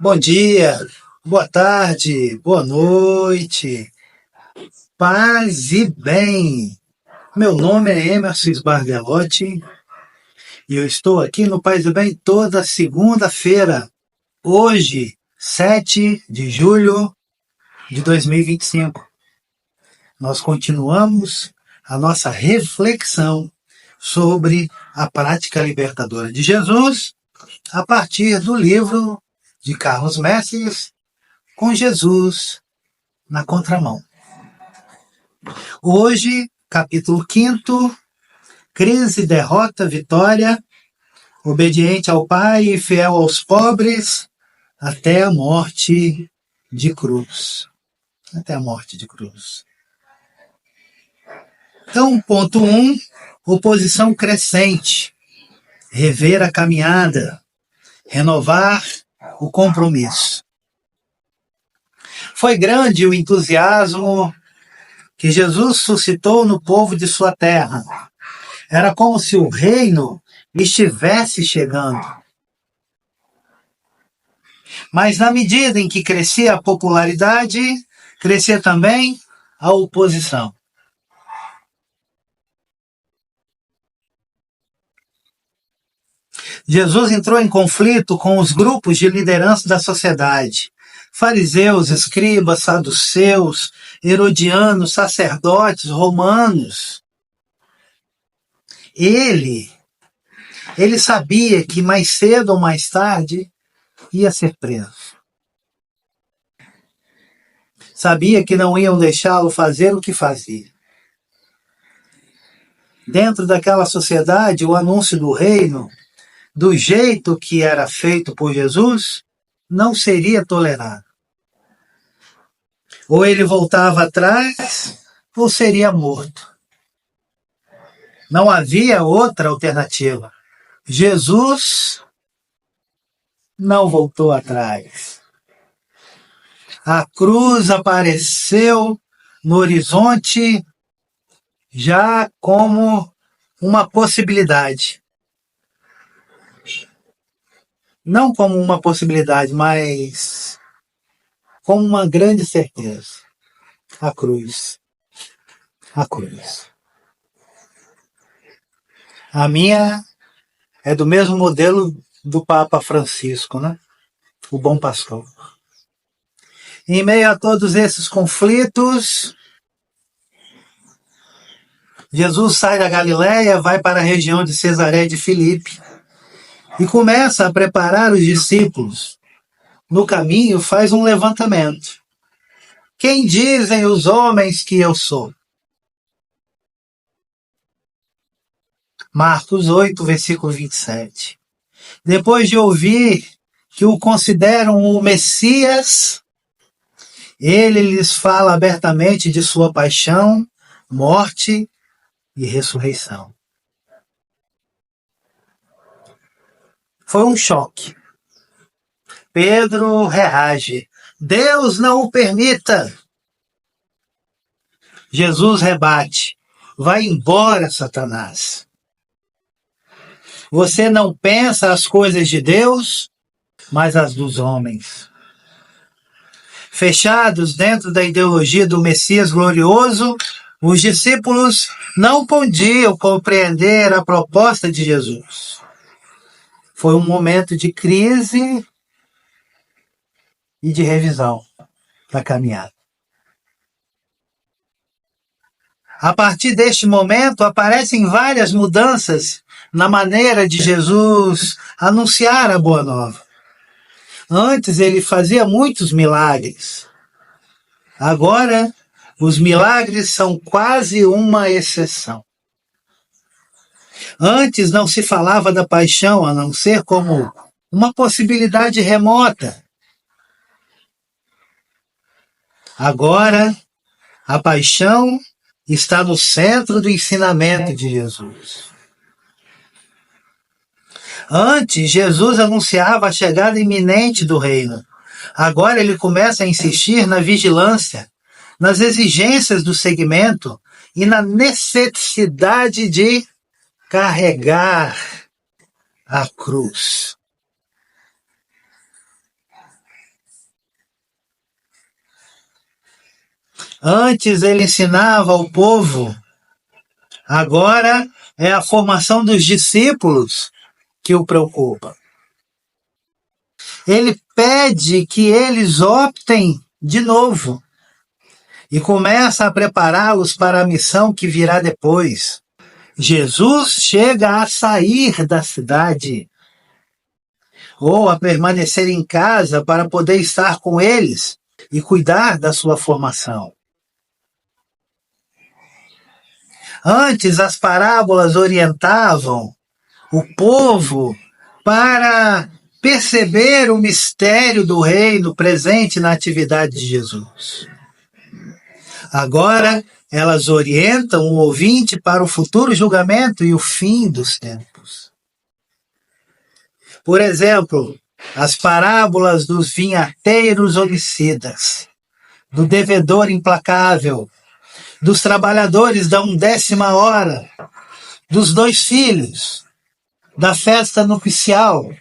Bom dia, boa tarde, boa noite, paz e bem. Meu nome é Emerson Sbargelotti e eu estou aqui no Paz e Bem toda segunda-feira, hoje, 7 de julho de 2025. Nós continuamos a nossa reflexão sobre a prática libertadora de Jesus a partir do livro de Carlos Messias, Com Jesus na Contramão. Hoje, capítulo 5, crise, derrota, vitória, obediente ao Pai e fiel aos pobres, até a morte de cruz. Até a morte de cruz. Então, ponto 1, oposição crescente, rever a caminhada, renovar o compromisso. Foi grande o entusiasmo que Jesus suscitou no povo de sua terra. Era como se o reino estivesse chegando. Mas na medida em que crescia a popularidade, crescia também a oposição. Jesus entrou em conflito com os grupos de liderança da sociedade. Fariseus, escribas, saduceus, herodianos, sacerdotes, romanos. Ele sabia que mais cedo ou mais tarde ia ser preso. Sabia que não iam deixá-lo fazer o que fazia. Dentro daquela sociedade, o anúncio do reino, do jeito que era feito por Jesus, não seria tolerado. Ou ele voltava atrás, ou seria morto. Não havia outra alternativa. Jesus não voltou atrás. A cruz apareceu no horizonte já como uma possibilidade. Não como uma possibilidade, mas como uma grande certeza. A cruz. A cruz. A minha é do mesmo modelo do Papa Francisco, né? O bom pastor. Em meio a todos esses conflitos, Jesus sai da Galileia, vai para a região de Cesareia de Filipe e começa a preparar os discípulos. No caminho, faz um levantamento. Quem dizem os homens que eu sou? Marcos 8, versículo 27. Depois de ouvir que o consideram o Messias, ele lhes fala abertamente de sua paixão, morte e ressurreição. Foi um choque. Pedro reage. Deus não o permita. Jesus rebate. Vai embora, Satanás. Você não pensa as coisas de Deus, mas as dos homens. Fechados dentro da ideologia do Messias glorioso, os discípulos não podiam compreender a proposta de Jesus. Foi um momento de crise e de revisão da caminhada. A partir deste momento, aparecem várias mudanças na maneira de Jesus anunciar a Boa Nova. Antes ele fazia muitos milagres. Agora, os milagres são quase uma exceção. Antes não se falava da paixão a não ser como uma possibilidade remota. Agora, a paixão está no centro do ensinamento de Jesus. Antes, Jesus anunciava a chegada iminente do reino. Agora ele começa a insistir na vigilância, nas exigências do segmento e na necessidade de carregar a cruz. Antes ele ensinava ao povo, agora é a formação dos discípulos que o preocupa. Ele pede que eles optem de novo e começa a prepará-los para a missão que virá depois. Jesus chega a sair da cidade ou a permanecer em casa para poder estar com eles e cuidar da sua formação. Antes, as parábolas orientavam o povo para perceber o mistério do reino presente na atividade de Jesus. Agora, elas orientam o ouvinte para o futuro julgamento e o fim dos tempos. Por exemplo, as parábolas dos vinhateiros homicidas, do devedor implacável, dos trabalhadores da 1/10 hora, dos 2 filhos, da festa nupcial,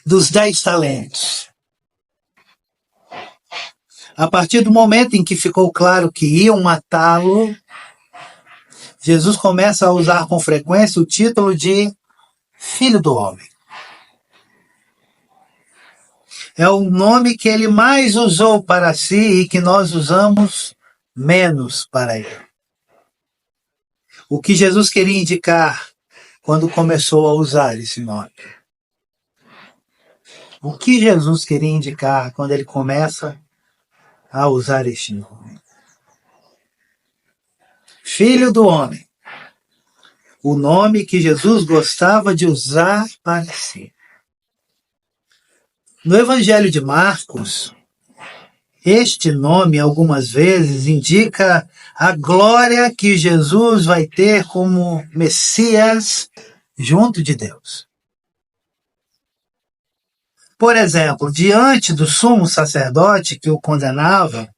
dos 10 talentos. A partir do momento em que ficou claro que iam matá-lo, Jesus começa a usar com frequência o título de Filho do Homem. É o nome que ele mais usou para si e que nós usamos menos para ele. O que Jesus queria indicar quando começou a usar esse nome? O que Jesus queria indicar quando ele começa a usar este nome? Filho do Homem. O nome que Jesus gostava de usar para si. No Evangelho de Marcos, este nome algumas vezes indica a glória que Jesus vai ter como Messias junto de Deus. Por exemplo, diante do sumo sacerdote que o condenava,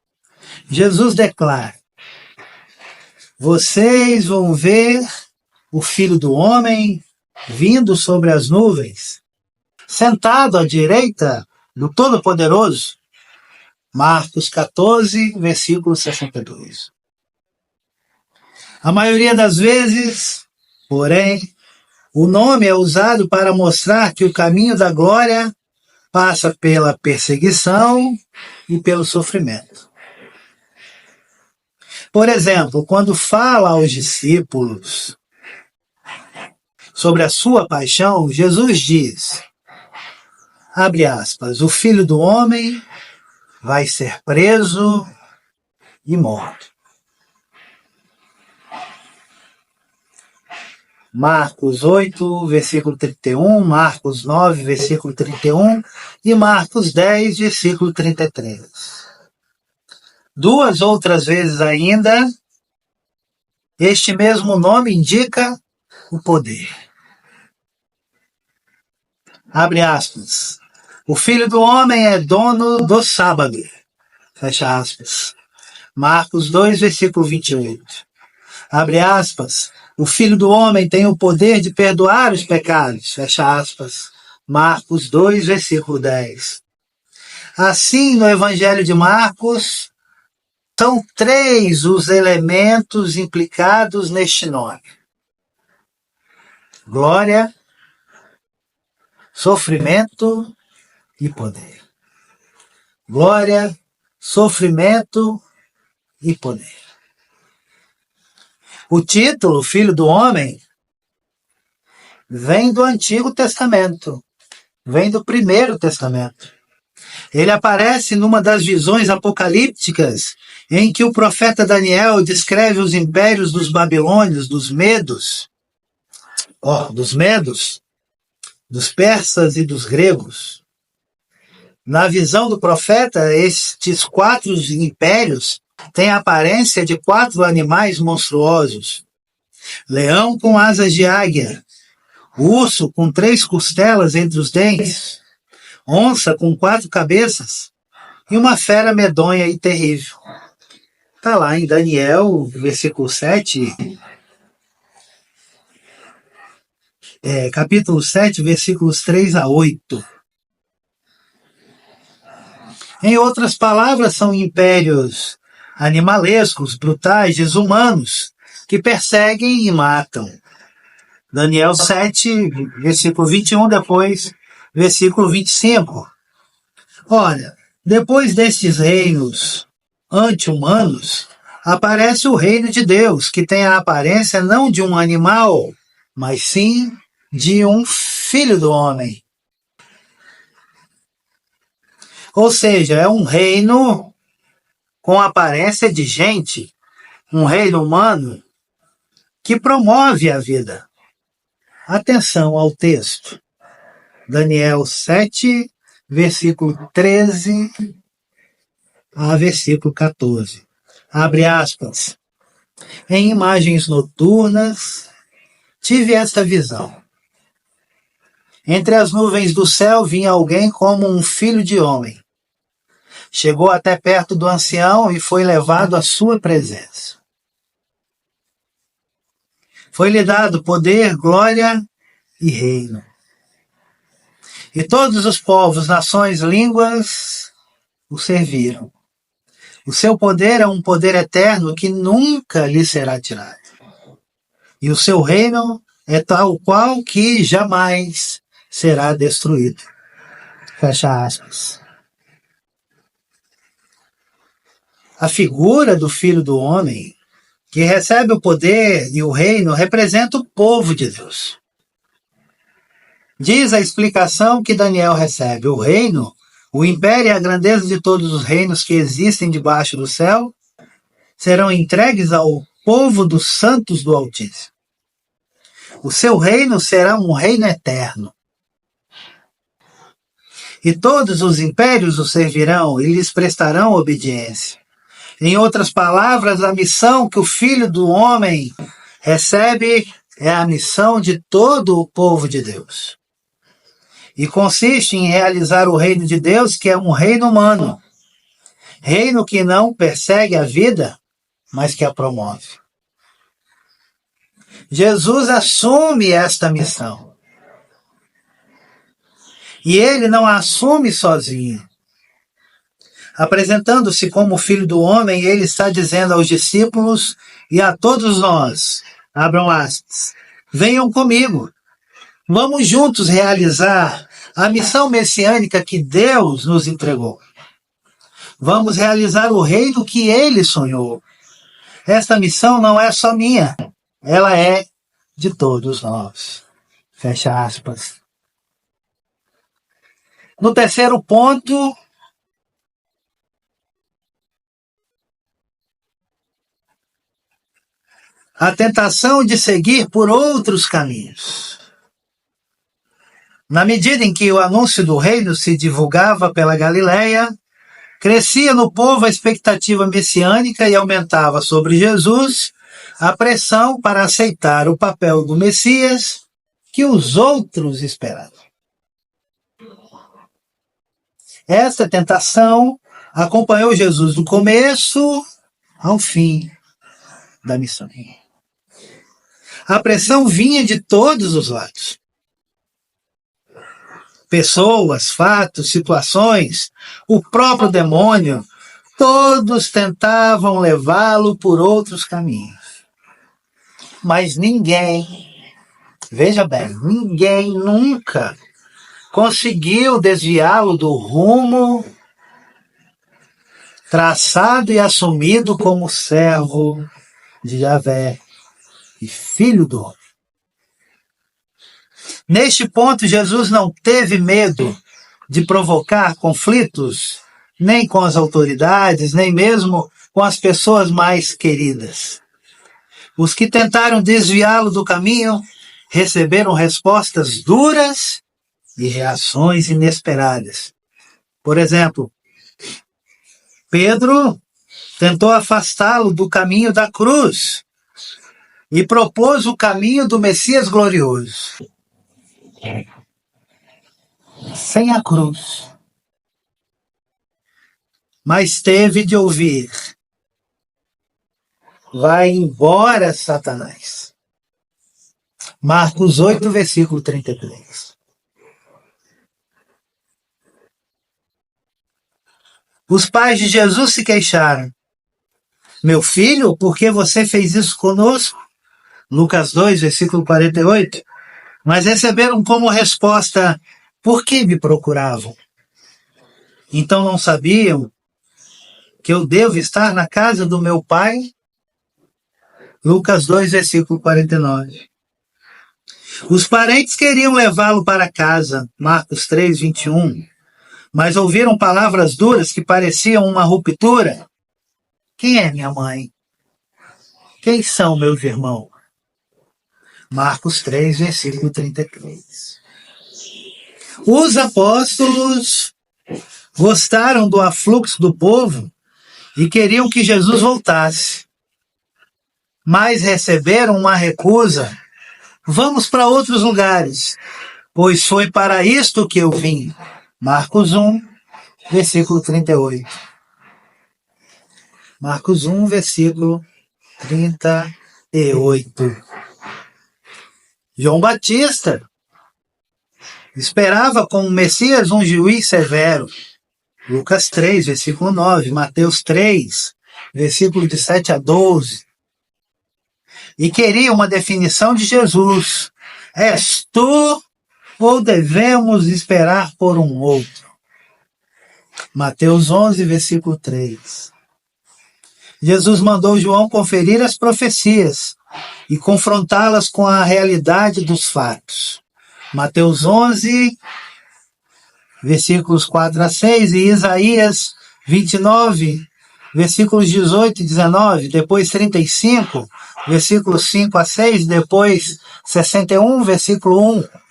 Jesus declara: vocês vão ver o Filho do Homem vindo sobre as nuvens, sentado à direita do Todo-Poderoso. Marcos 14, versículo 62. A maioria das vezes, porém, o nome é usado para mostrar que o caminho da glória passa pela perseguição e pelo sofrimento. Por exemplo, quando fala aos discípulos sobre a sua paixão, Jesus diz, abre aspas, o Filho do Homem vai ser preso e morto. Marcos 8, versículo 31, Marcos 9, versículo 31 e Marcos 10, versículo 33. 2 outras vezes ainda, este mesmo nome indica o poder. Abre aspas. O Filho do Homem é dono do sábado. Fecha aspas. Marcos 2, versículo 28. Abre aspas. O Filho do Homem tem o poder de perdoar os pecados. Fecha aspas. Marcos 2, versículo 10. Assim, no Evangelho de Marcos, são 3 os elementos implicados neste nome: glória, sofrimento e poder. Glória, sofrimento e poder. O título, Filho do Homem, vem do Antigo Testamento, vem do Primeiro Testamento. Ele aparece numa das visões apocalípticas em que o profeta Daniel descreve os impérios dos babilônios, dos medos, dos persas e dos gregos. Na visão do profeta, estes 4 impérios têm a aparência de 4 animais monstruosos. Leão com asas de águia, urso com 3 costelas entre os dentes, onça com 4 cabeças e uma fera medonha e terrível. Está lá em Daniel, versículo 7, capítulo 7, versículos 3 a 8. Em outras palavras, são impérios animalescos, brutais, desumanos, que perseguem e matam. Daniel 7, versículo 21, depois versículo 25. Olha, depois destes reinos anti-humanos, aparece o reino de Deus, que tem a aparência não de um animal, mas sim de um filho do homem. Ou seja, é um reino com aparência de gente, um reino humano que promove a vida. Atenção ao texto. Daniel 7, versículo 13 a versículo 14. Abre aspas. Em imagens noturnas, tive esta visão. Entre as nuvens do céu vinha alguém como um filho de homem. Chegou até perto do ancião e foi levado à sua presença. Foi-lhe dado poder, glória e reino. E todos os povos, nações, línguas o serviram. O seu poder é um poder eterno que nunca lhe será tirado. E o seu reino é tal qual que jamais será destruído. Fecha aspas. A figura do Filho do Homem, que recebe o poder e o reino, representa o povo de Deus. Diz a explicação que Daniel recebe: o reino, o império e a grandeza de todos os reinos que existem debaixo do céu serão entregues ao povo dos santos do Altíssimo. O seu reino será um reino eterno. E todos os impérios o servirão e lhes prestarão obediência. Em outras palavras, a missão que o Filho do Homem recebe é a missão de todo o povo de Deus. E consiste em realizar o reino de Deus, que é um reino humano. Reino que não persegue a vida, mas que a promove. Jesus assume esta missão. E ele não a assume sozinho. Apresentando-se como Filho do Homem, ele está dizendo aos discípulos e a todos nós, abram aspas, venham comigo, vamos juntos realizar a missão messiânica que Deus nos entregou. Vamos realizar o reino que ele sonhou. Esta missão não é só minha, ela é de todos nós. Fecha aspas. No terceiro ponto, a tentação de seguir por outros caminhos. Na medida em que o anúncio do reino se divulgava pela Galileia, crescia no povo a expectativa messiânica e aumentava sobre Jesus a pressão para aceitar o papel do Messias que os outros esperavam. Essa tentação acompanhou Jesus do começo ao fim da missão. A pressão vinha de todos os lados. Pessoas, fatos, situações, o próprio demônio, todos tentavam levá-lo por outros caminhos. Mas ninguém, veja bem, ninguém nunca conseguiu desviá-lo do rumo traçado e assumido como servo de Javé e filho do homem. Neste ponto, Jesus não teve medo de provocar conflitos, nem com as autoridades, nem mesmo com as pessoas mais queridas. Os que tentaram desviá-lo do caminho receberam respostas duras e reações inesperadas. Por exemplo, Pedro tentou afastá-lo do caminho da cruz e propôs o caminho do Messias glorioso. Sem a cruz. Mas teve de ouvir: vai embora, Satanás. Marcos 8, versículo 33. Os pais de Jesus se queixaram. Meu filho, por que você fez isso conosco? Lucas 2, versículo 48. Mas receberam como resposta, por que me procuravam? Então não sabiam que eu devo estar na casa do meu pai? Lucas 2, versículo 49. Os parentes queriam levá-lo para casa, Marcos 3, 21, mas ouviram palavras duras que pareciam uma ruptura. Quem é minha mãe? Quem são meus irmãos? Marcos 3, versículo 33. Os apóstolos gostaram do afluxo do povo e queriam que Jesus voltasse, mas receberam uma recusa. Vamos para outros lugares, pois foi para isto que eu vim. Marcos 1, versículo 38. Marcos 1, versículo 38. João Batista esperava como Messias um juiz severo. Lucas 3, versículo 9. Mateus 3, versículo de 7 a 12. E queria uma definição de Jesus. És tu ou devemos esperar por um outro? Mateus 11, versículo 3. Jesus mandou João conferir as profecias e confrontá-las com a realidade dos fatos. Mateus 11, versículos 4 a 6 e Isaías 29, versículos 18 e 19, depois 35, versículos 5 a 6, depois 61, versículo 1.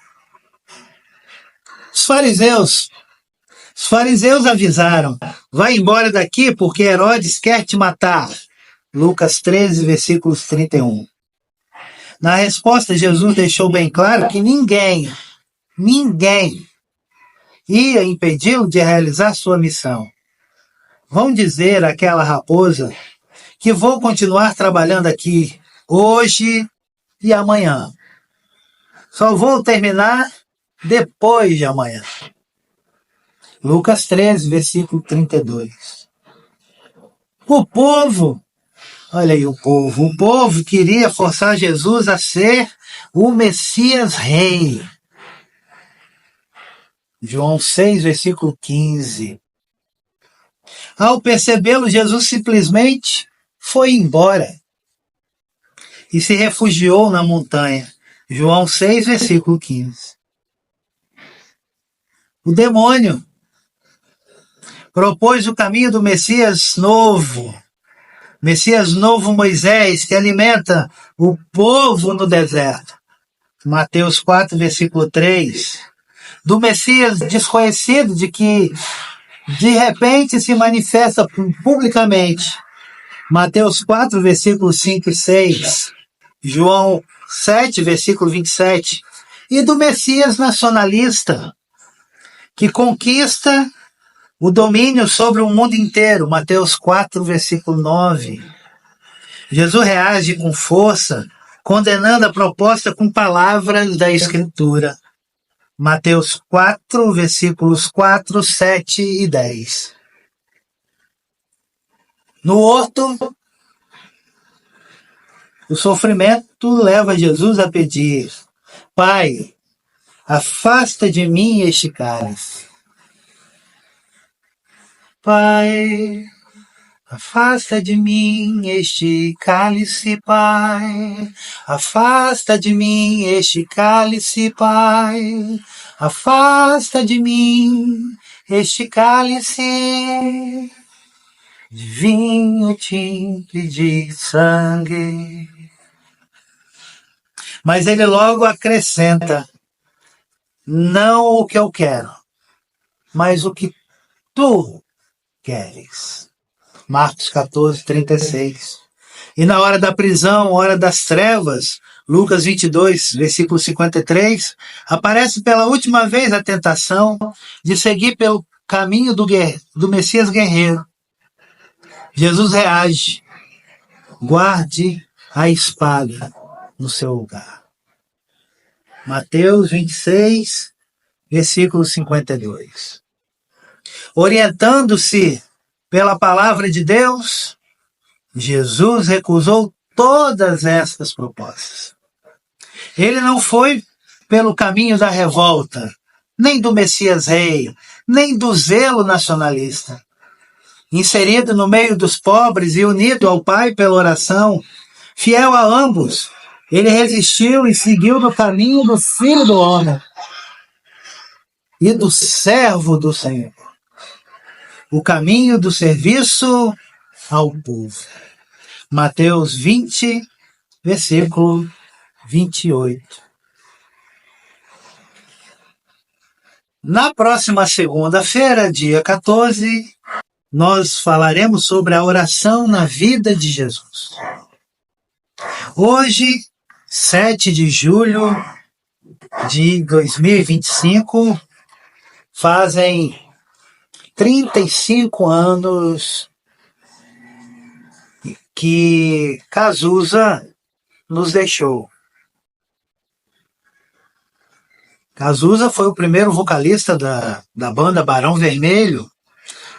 Os fariseus avisaram, vai embora daqui porque Herodes quer te matar. Lucas 13, versículos 31. Na resposta, Jesus deixou bem claro que ninguém ia impedi-lo de realizar sua missão. Vão dizer àquela raposa que vou continuar trabalhando aqui hoje e amanhã. Só vou terminar depois de amanhã. Lucas 13, versículo 32. Olha aí o povo queria forçar Jesus a ser o Messias rei. João 6, versículo 15. Ao percebê-lo, Jesus simplesmente foi embora e se refugiou na montanha. João 6, versículo 15. O demônio propôs o caminho do Messias novo Moisés, que alimenta o povo no deserto. Mateus 4, versículo 3. Do Messias desconhecido, de que de repente se manifesta publicamente. Mateus 4, versículos 5 e 6. João 7, versículo 27. E do Messias nacionalista, que conquista o domínio sobre o mundo inteiro. Mateus 4, versículo 9. Jesus reage com força, condenando a proposta com palavras da Escritura. Mateus 4, versículos 4, 7 e 10. No horto, o sofrimento leva Jesus a pedir: Pai, afasta de mim este cálice. Pai, afasta de mim este cálice, Pai. Afasta de mim este cálice, Pai. Afasta de mim este cálice de vinho tinto e de sangue. Mas ele logo acrescenta: não o que eu quero, mas o que tu queres. Marcos 14, 36. E na hora da prisão, hora das trevas, Lucas 22, versículo 53, aparece pela última vez a tentação de seguir pelo caminho do Messias guerreiro. Jesus reage: guarde a espada no seu lugar. Mateus 26, versículo 52. Orientando-se Pela palavra de Deus, Jesus recusou todas essas propostas. Ele não foi pelo caminho da revolta, nem do Messias Rei, nem do zelo nacionalista. Inserido no meio dos pobres e unido ao Pai pela oração, fiel a ambos, ele resistiu e seguiu no caminho do Filho do Homem e do servo do Senhor. O caminho do serviço ao povo. Mateus 20, versículo 28. Na próxima segunda-feira, dia 14, nós falaremos sobre a oração na vida de Jesus. Hoje, 7 de julho de 2025, fazem 35 anos que Cazuza nos deixou. Cazuza foi o primeiro vocalista da banda Barão Vermelho,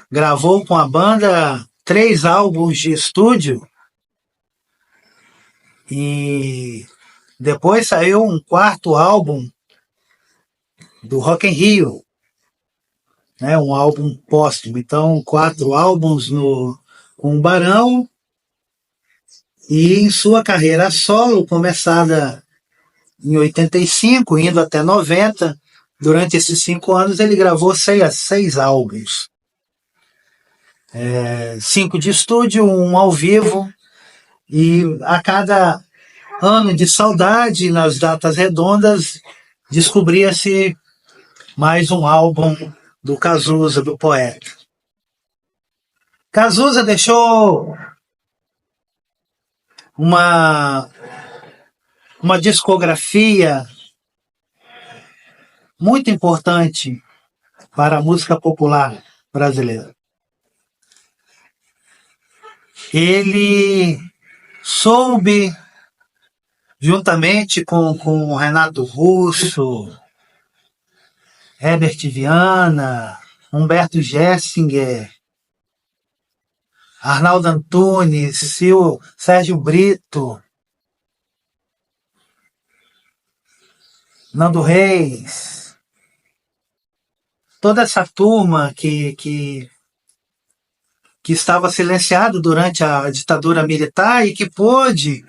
gravou com a banda 3 álbuns de estúdio e depois saiu um 4º álbum do Rock in Rio, né, um álbum póstumo. Então, 4 álbuns com o Barão, e em sua carreira solo, começada em 85, indo até 90, durante esses 5 anos ele gravou 6 álbuns. 5 de estúdio, 1 ao vivo, e a cada ano de saudade, nas datas redondas, descobria-se mais um álbum do Cazuza, do poeta. Cazuza deixou uma discografia muito importante para a música popular brasileira. Ele soube, juntamente com Renato Russo, Herbert Viana, Humberto Gessinger, Arnaldo Antunes, Sérgio Brito, Nando Reis, toda essa turma que estava silenciado durante a ditadura militar e que pôde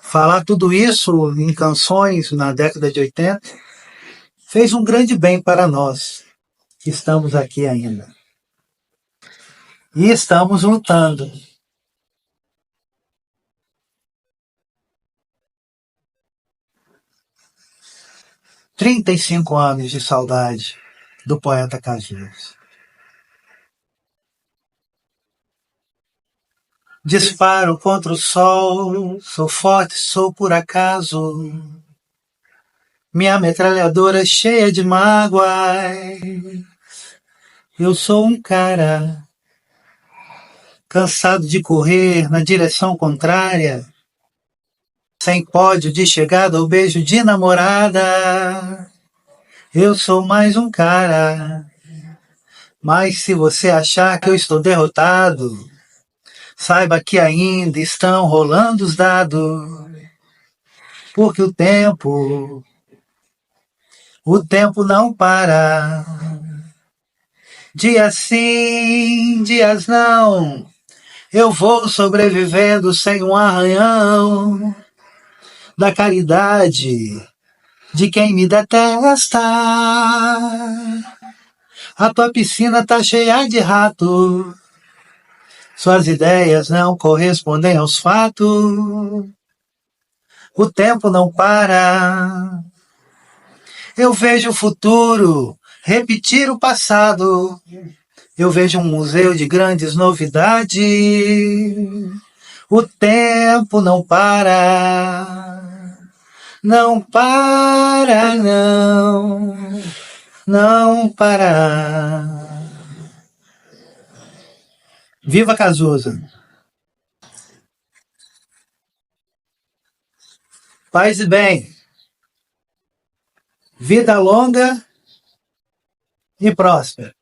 falar tudo isso em canções na década de 80, fez um grande bem para nós que estamos aqui ainda. E estamos lutando. – 35 anos de saudade do poeta Cazuza. Disparo contra o sol, sou forte, sou por acaso. Minha metralhadora cheia de mágoas. Eu sou um cara cansado de correr na direção contrária, sem pódio de chegada ou beijo de namorada. Eu sou mais um cara. Mas se você achar que eu estou derrotado, saiba que ainda estão rolando os dados. Porque o tempo não para. Dias sim, dias não. Eu vou sobrevivendo sem um arranhão da caridade de quem me detesta. A tua piscina tá cheia de rato. Suas ideias não correspondem aos fatos. O tempo não para. Eu vejo o futuro repetir o passado. Eu vejo um museu de grandes novidades. O tempo não para. Não para, não. Não para. Viva Cazuza. Paz e bem. Vida longa e próspera.